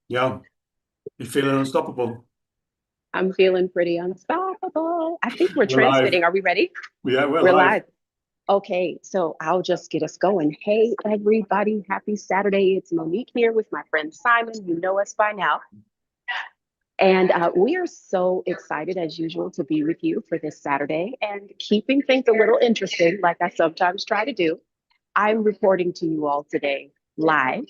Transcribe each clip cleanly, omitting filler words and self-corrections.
Yeah, you're feeling unstoppable. I'm feeling pretty unstoppable. I think we're We're live. transmitting. Are we ready? Yeah, we're We're live. live. Okay, so I'll just get us going. Hey, everybody, happy Saturday. It's Monique here with my friend Simon. You know us by now. And we are so excited, as usual, to be with you for this Saturday and keeping things a little interesting, like I sometimes try to do. I'm reporting to you all today live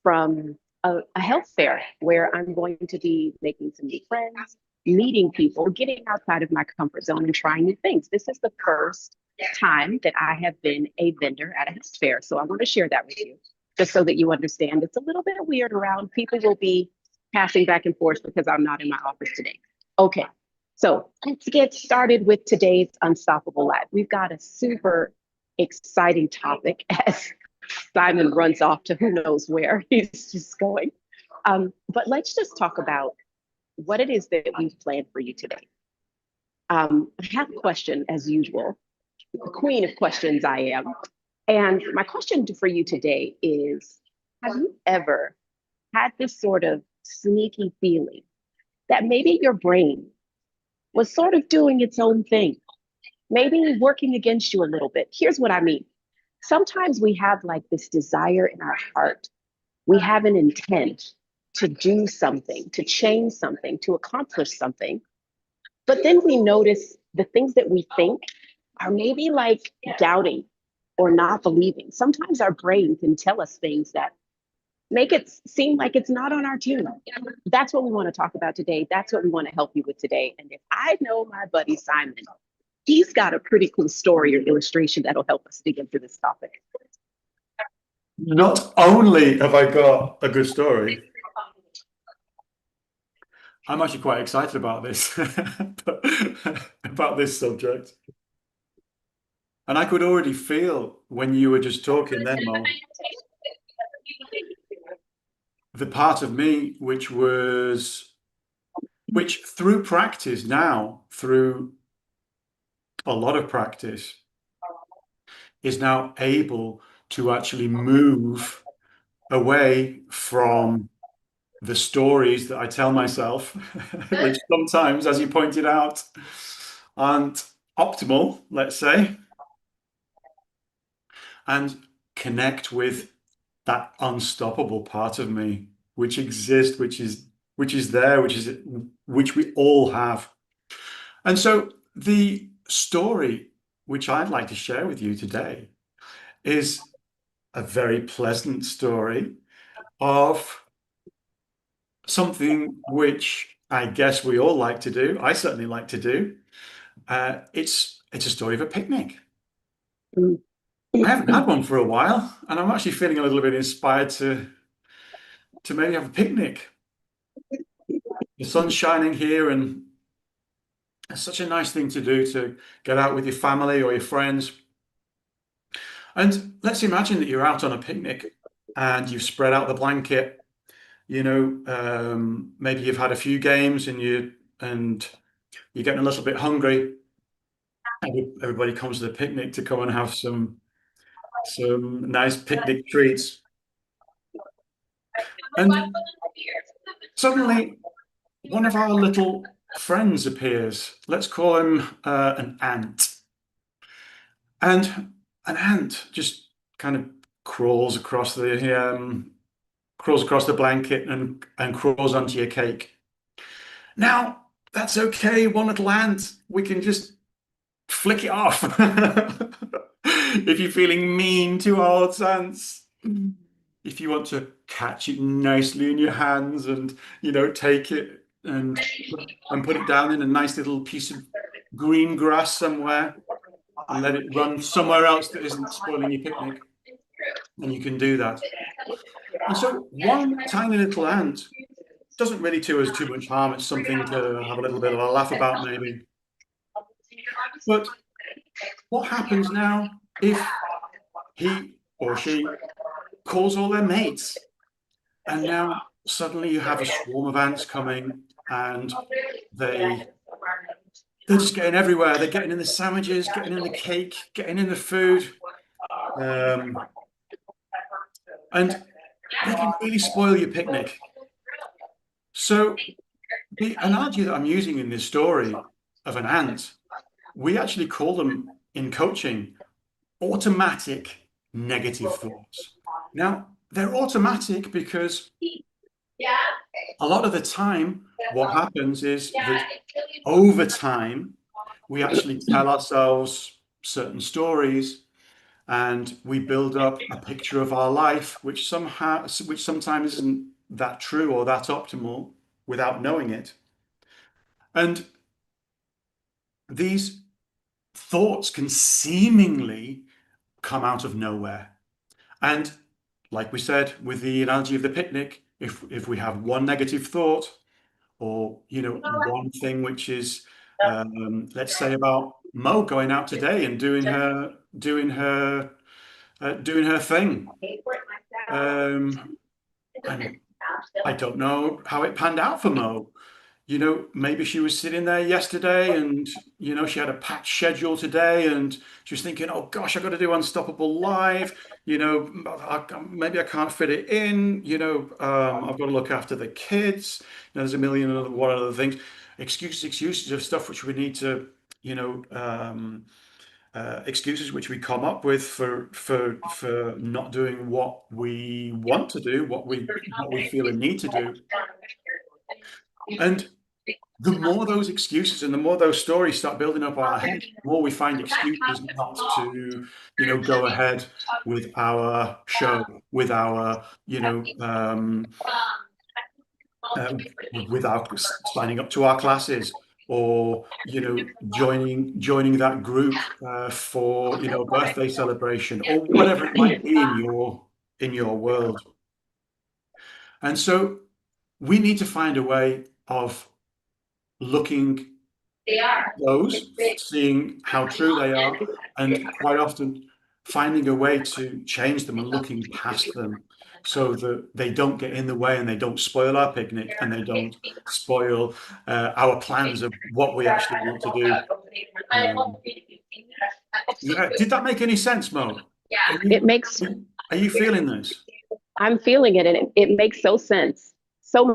from a health fair where I'm going to be making some new friends, meeting people, getting outside of my comfort zone and trying new things. This is the first time that I have been a vendor at a health fair. So I want to share that with you just so that you understand it's a little bit weird around. People will be passing back and forth because I'm not in my office today. Okay, so let's get started with today's Unstoppable Live. We've got a super exciting topic as Simon runs off to who knows where he's just going. But let's just talk about what it is that we've planned for you today. I have a question as usual, the queen of questions I am. And my question for you today is, have you ever had this sort of sneaky feeling that maybe your brain was sort of doing its own thing, maybe working against you a little bit? Here's what I mean. Sometimes we have like this desire in our heart. We have an intent to do something, to change something, to accomplish something. But then we notice the things that we think are maybe like doubting or not believing. Sometimes our brain can tell us things that make it seem like it's not on our team. That's what we want to talk about today. That's what we want to help you with today. And if I know my buddy Simon, he's got a pretty cool story or illustration that'll help us dig into this topic. Not only have I got a good story, I'm actually quite excited about this, about this subject. And I could already feel when you were just talking then, Mo, the part of me which through practice now, through a lot of practice, is now able to actually move away from the stories that I tell myself, which sometimes, as you pointed out, aren't optimal, let's say, and connect with that unstoppable part of me, which exists, which is there, which we all have. And so the story which I'd like to share with you today is a very pleasant story of something which I guess we all like to do. I certainly like to do. It's a story of a picnic. I haven't had one for a while, and I'm actually feeling a little bit inspired to maybe have a picnic. The sun's shining here, and it's such a nice thing to do to get out with your family or your friends. And let's imagine that you're out on a picnic and you've spread out the blanket. Maybe you've had a few games and you're getting a little bit hungry. Everybody comes to the picnic to come and have some nice picnic treats. And suddenly, one of our little friends appears. Let's call him an ant. And an ant just kind of crawls across the blanket and crawls onto your cake. Now, that's okay, one little ant. We can just flick it off. If you're feeling mean towards ants, if you want to catch it nicely in your hands and take it and put it down in a nice little piece of green grass somewhere and let it run somewhere else that isn't spoiling your picnic, then you can do that. And so one tiny little ant doesn't really do us too much harm. It's something to have a little bit of a laugh about, maybe. But what happens now if he or she calls all their mates? And now suddenly you have a swarm of ants coming, and they they're just getting everywhere. They're getting in the sandwiches, getting in the cake, getting in the food, um, and they can really spoil your picnic. So the analogy that I'm using in this story of an ant, we actually call them in coaching automatic negative thoughts. Now, they're automatic because a lot of the time, what happens is that over time, we actually tell ourselves certain stories and we build up a picture of our life, which sometimes isn't that true or that optimal without knowing it. And these thoughts can seemingly come out of nowhere. And like we said with the analogy of the picnic, if we have one negative thought or one thing which is let's say about Mo going out today and doing her thing. And I don't know how it panned out for Mo. Maybe she was sitting there yesterday and, she had a packed schedule today and she was thinking, oh gosh, I've got to do Unstoppable Live. Maybe I can't fit it in. I've got to look after the kids. There's a million and one other things. Excuses of stuff which we need to, excuses which we come up with for not doing what we want to do, what we feel a need to do. And the more those excuses and the more those stories start building up our head, the more we find excuses not to, go ahead with our show, with our, with our signing up to our classes, or joining that group for a birthday celebration, or whatever it might be in your world. And so we need to find a way of looking those, seeing how true they are, and quite often finding a way to change them and looking past them so that they don't get in the way and they don't spoil our picnic and they don't spoil our plans of what we actually want to do. Yeah, did that make any sense, Mo? It makes. Are you feeling this? I'm feeling it, and it makes so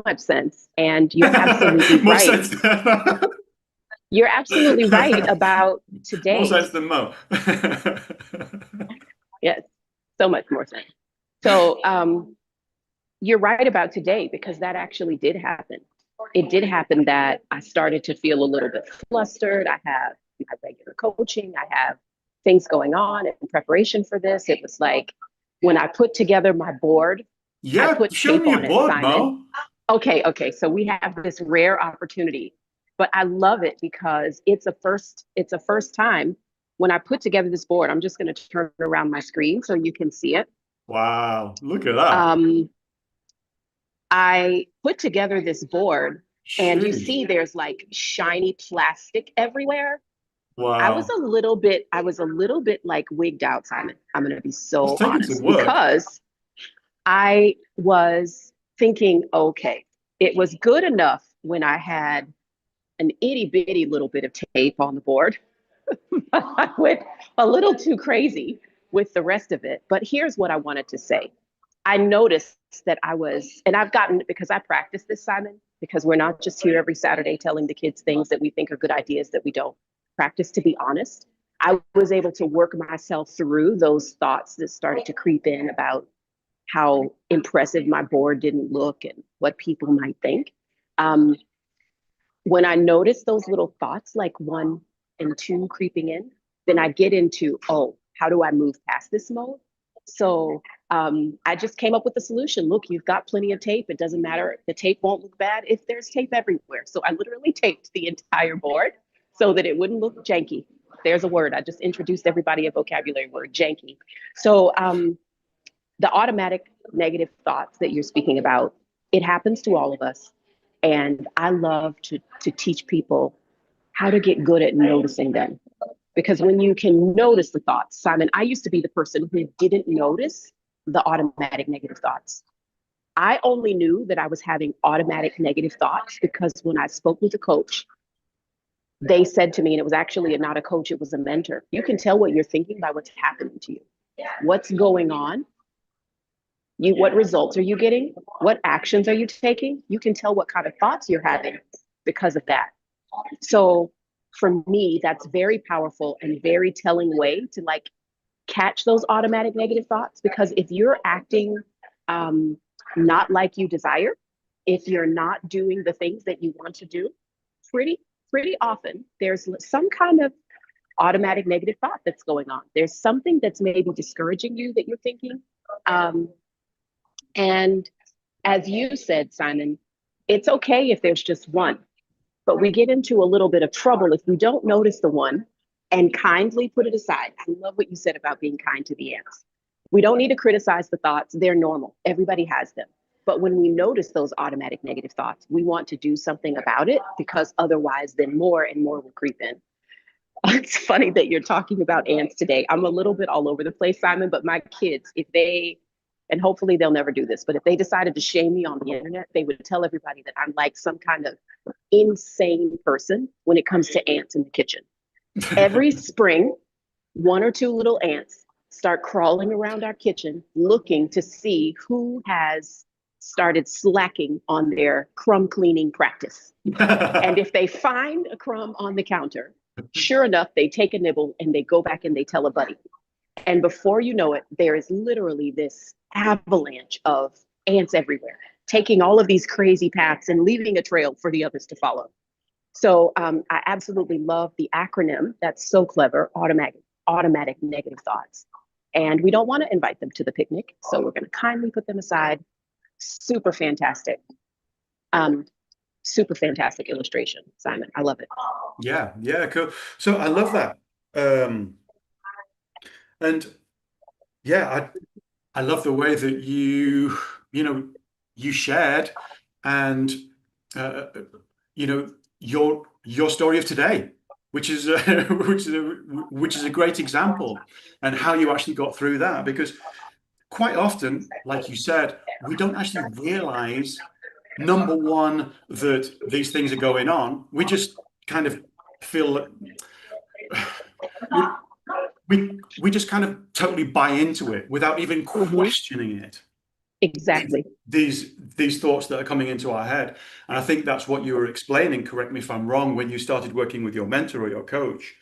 much sense. And you're absolutely More right. sense. You're absolutely right about More today. sense than Mo. Yes, so much more sense. So you're right about today, because that actually did happen. It did happen that I started to feel a little bit flustered. I have my regular coaching. I have things going on in preparation for this. It was like when I put together my board, I Yeah, put show tape me on your it, board, Simon. Mo. Okay. So we have this rare opportunity, but I love it because it's a first time when I put together this board. I'm just going to turn around my screen so you can see it. Wow, look at that. I put together this board, and you Jeez. see there's like shiny plastic everywhere. I was Wow. a little bit like wigged out, Simon. I'm going to be It's so taken some honest, work. because I was thinking, okay, it was good enough when I had an itty bitty little bit of tape on the board. I went a little too crazy with the rest of it. But here's what I wanted to say. I noticed that and I've gotten, because I practice this, Simon, because we're not just here every Saturday telling the kids things that we think are good ideas that we don't practice, to be honest. I was able to work myself through those thoughts that started to creep in about how impressive my board didn't look and what people might think. Um, when I notice those little thoughts, like 1 and 2 creeping in, then I get into, oh, how do I move past this mode? So I just came up with a solution. Look, you've got plenty of tape. It doesn't matter. The tape won't look bad if there's tape everywhere. So I literally taped the entire board so that it wouldn't look janky. There's a word. I just introduced everybody a vocabulary word, janky. So the automatic negative thoughts that you're speaking about, it happens to all of us. And I love to teach people how to get good at noticing them. Because when you can notice the thoughts, Simon, I used to be the person who didn't notice the automatic negative thoughts. I only knew that I was having automatic negative thoughts because when I spoke with a coach, they said to me, and it was actually not a coach, it was a mentor, you can tell what you're thinking by what's happening to you. What's going on? What results are you getting? What actions are you taking? You can tell what kind of thoughts you're having because of that. So for me, that's very powerful and very telling way to like catch those automatic negative thoughts. Because if you're acting um, not like you desire, if you're not doing the things that you want to do, pretty pretty often there's some kind of automatic negative thought that's going on. There's something that's maybe discouraging you that you're thinking. Um, and as you said, Simon, it's okay if there's just one, but we get into a little bit of trouble if we don't notice the one and kindly put it aside. I love what you said about being kind to the ants. We don't need to criticize the thoughts, they're normal. Everybody has them. But when we notice those automatic negative thoughts, we want to do something about it because otherwise, then more and more will creep in. It's funny that you're talking about ants today. I'm a little bit all over the place, Simon, but my kids, if they, and hopefully they'll never do this, but if they decided to shame me on the internet, they would tell everybody that I'm like some kind of insane person when it comes to ants in the kitchen. Every spring, one or two little ants start crawling around our kitchen looking to see who has started slacking on their crumb cleaning practice. And if they find a crumb on the counter, sure enough, they take a nibble and they go back and they tell a buddy. And before you know it, there is literally this avalanche of ants everywhere, taking all of these crazy paths and leaving a trail for the others to follow. So I absolutely love the acronym. That's so clever, automatic negative thoughts. And we don't want to invite them to the picnic. So we're going to kindly put them aside. Super fantastic. Super fantastic illustration, Simon. I love it. Yeah, yeah, cool. So I love that. And yeah, I love the way that you shared and uh, your story of today, which is which is a great example, and how you actually got through that. Because quite often, like you said, we don't actually realize, number one, that these things are going on. We just kind of feel we we just kind of totally buy into it without even Mhm. questioning it. Exactly. These thoughts that are coming into our head. And I think that's what you were explaining, correct me if I'm wrong, when you started working with your mentor or your coach,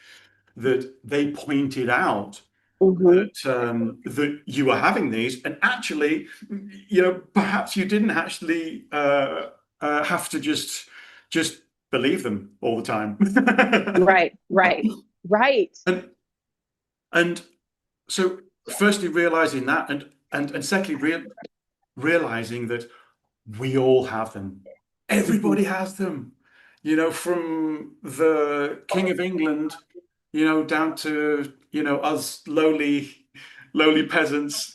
that they pointed out Mhm. that you were having these, and actually, perhaps you didn't actually have to just believe them all the time. Right, right, right. and and so, firstly, realizing that, and secondly, realizing that we all have them. Mhm. Everybody has them. From the King of England, down to us lowly peasants.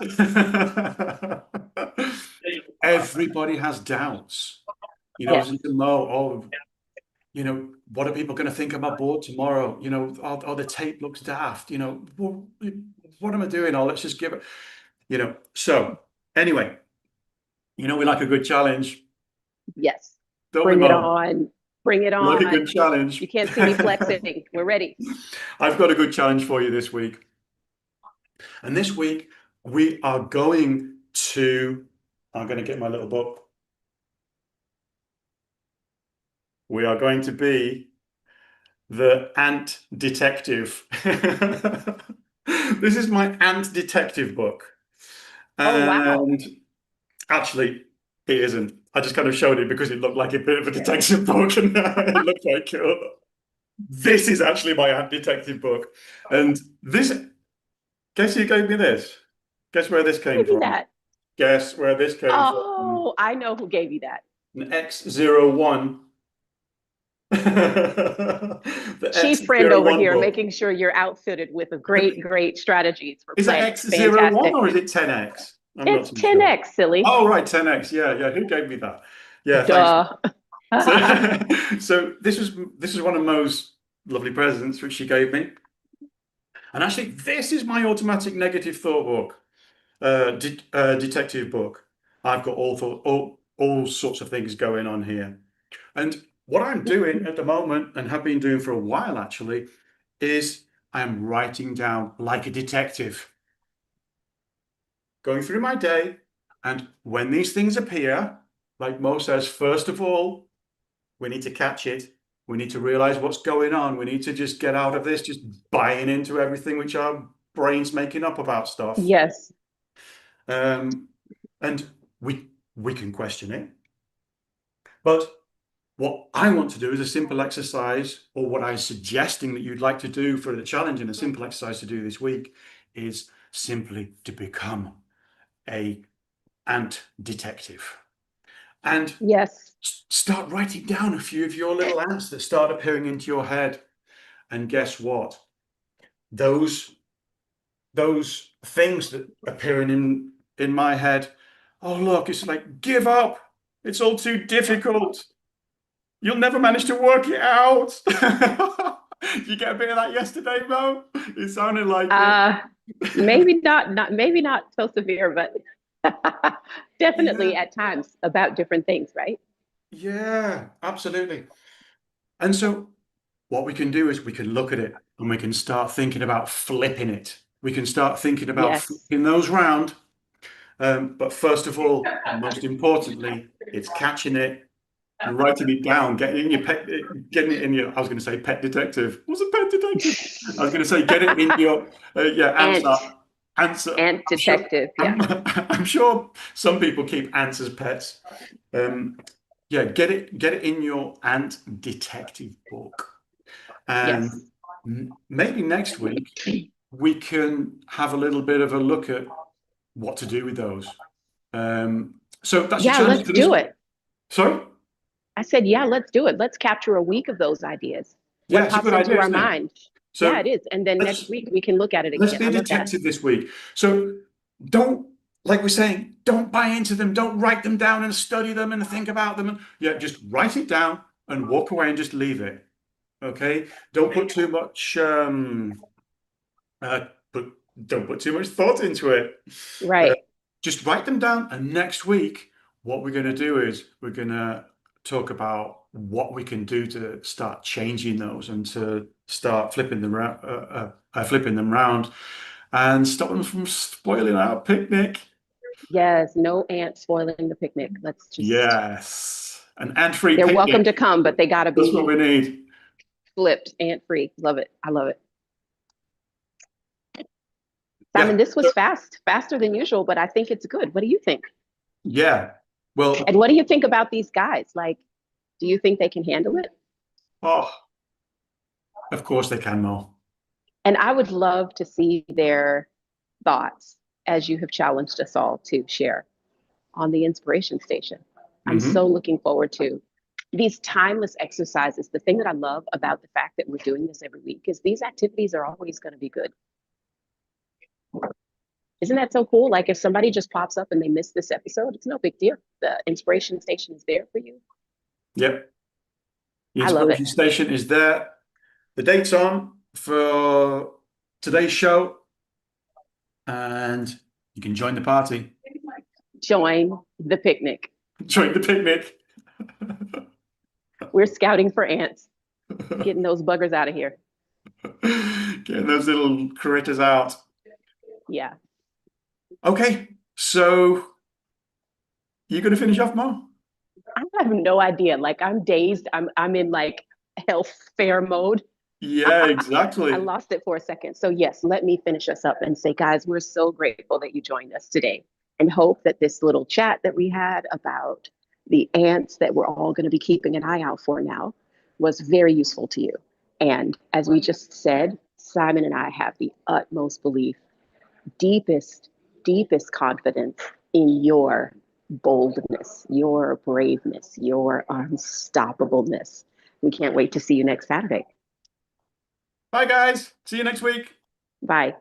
Everybody has doubts. As Yes. to know, what are people going to think of my board tomorrow? Oh, the tape looks daft. What am I doing? Oh, let's just give it. So anyway, we like a good challenge, Yes. don't we, Bring it Mo? on. Bring it We like a good on. You challenge. can't see me flexing. We're ready. I've got a good challenge for you this week. And this week, we are going to, I'm going to get my little book. We are going to be the ant detective. This is my ant detective book. Oh, wow. And actually, it isn't. I just kind of showed it because it looked like a bit of a detective book and it looked quite cool. This is actually my ant detective book. And guess who gave me this? Guess where this came Give me from? that. Guess where this came from? Oh, I know who gave you that. An X01. The Chief friend over X01 here, book. making sure you're outfitted with a great strategies for Is it planning. X01 Fantastic. or is it 10X? I'm not It's too sure. 10x, silly. Oh, right, 10X. Yeah, yeah. Who gave me that? Yeah, thanks. Duh. So, so this is one of Mo's lovely presents which she gave me. And actually, this is my automatic negative thought book, detective book. I've got all sorts of things going on here. And what I'm doing at the moment, and have been doing for a while actually, is I'm writing down like a detective, going through my day And when these things appear, like Mo says, first of all, we need to catch it. We need to realize what's going on. We need to just get out of this, just buying into everything which our brain's making up about stuff. Yes. And we can question it. But what I want to do is a simple exercise, or what I'm suggesting that you'd like to do for the challenge and a simple exercise to do this week is simply to become a ant detective. And Yes. start writing down a few of your little ants that start appearing into your head. And guess what? Those things that appearing in my head, oh look, it's like, give up. It's all too difficult. You'll never manage to work it out. Did you get a bit of that yesterday, Mo? It sounded like it. Maybe not so severe, but definitely Yeah. at times about different things, right? Yeah, absolutely. And so what we can do is we can look at it and we can start thinking about flipping it. We can start thinking about Yes. flipping those round. But first of all, and most importantly, it's catching it, writing it down, getting it in your, I was going to say pet detective. What's a pet detective? I was going to say get it in your, yeah, answer. Ant I'm sure, detective. Yeah. I'm sure some people keep ants as pets. Yeah, get it in your ant detective book. And Yes. maybe next week we can have a little bit of a look at what to do with those. So that's your Yeah, challenge let's for this. do it. Sorry? I said, yeah, let's do it. Let's capture a week of those ideas. Yeah, What it's a good pops idea, into our isn't it? mind? Yeah, So it is. And then next let's week we can look at it let's again. be I a love that. detective this week. So don't, like we're saying, don't buy into them. Don't write them down and study them and think about them. Yeah, just write it down and walk away and just leave it. Okay? Don't put too much uh, but don't put too much thought into it. Right. Just write them down. And next week, what we're going to do is we're going to talk about what we can do to start changing those and to start flipping them round and stop them from spoiling our picnic. Yes. No ants spoiling the picnic. Let's just, Yes, an ant-free they're welcome picnic. to come, but they got to That's what be we need. flipped ant free. Love it. I love it. Yeah. Simon, this was faster than usual, but I think it's good. What do you think? Yeah. And Well, what do you think about these guys? Like, do you think they can handle it? oh, of course they can, Mo. And I would love to see their thoughts as you have challenged us all to share on the inspiration station. I'm so Hmm. looking forward to these timeless exercises. The thing that I love about the fact that we're doing this every week is these activities are always going to be good. Isn't that so cool? Like if somebody just pops up and they miss this episode, it's no big deal. The inspiration station is there for you. Yep. The I love inspiration it. station is there. The date's on for today's show, and you can join the party. Join the picnic. Join the picnic. We're scouting for ants, getting those buggers out of here. Getting those little critters out. Yeah. Okay, so you going to finish off, Mo? I have no idea. Like I'm dazed. I'm in like health fair mode. Yeah, I exactly. lost it for a second. So yes, let me finish us up and say, guys, we're so grateful that you joined us today and hope that this little chat that we had about the ants that we're all going to be keeping an eye out for now was very useful to you. And as we just said, Simon and I have the utmost belief, deepest confidence in your boldness, your braveness, your unstoppableness. We can't wait to see you next Saturday. Bye, guys. See you next week. Bye.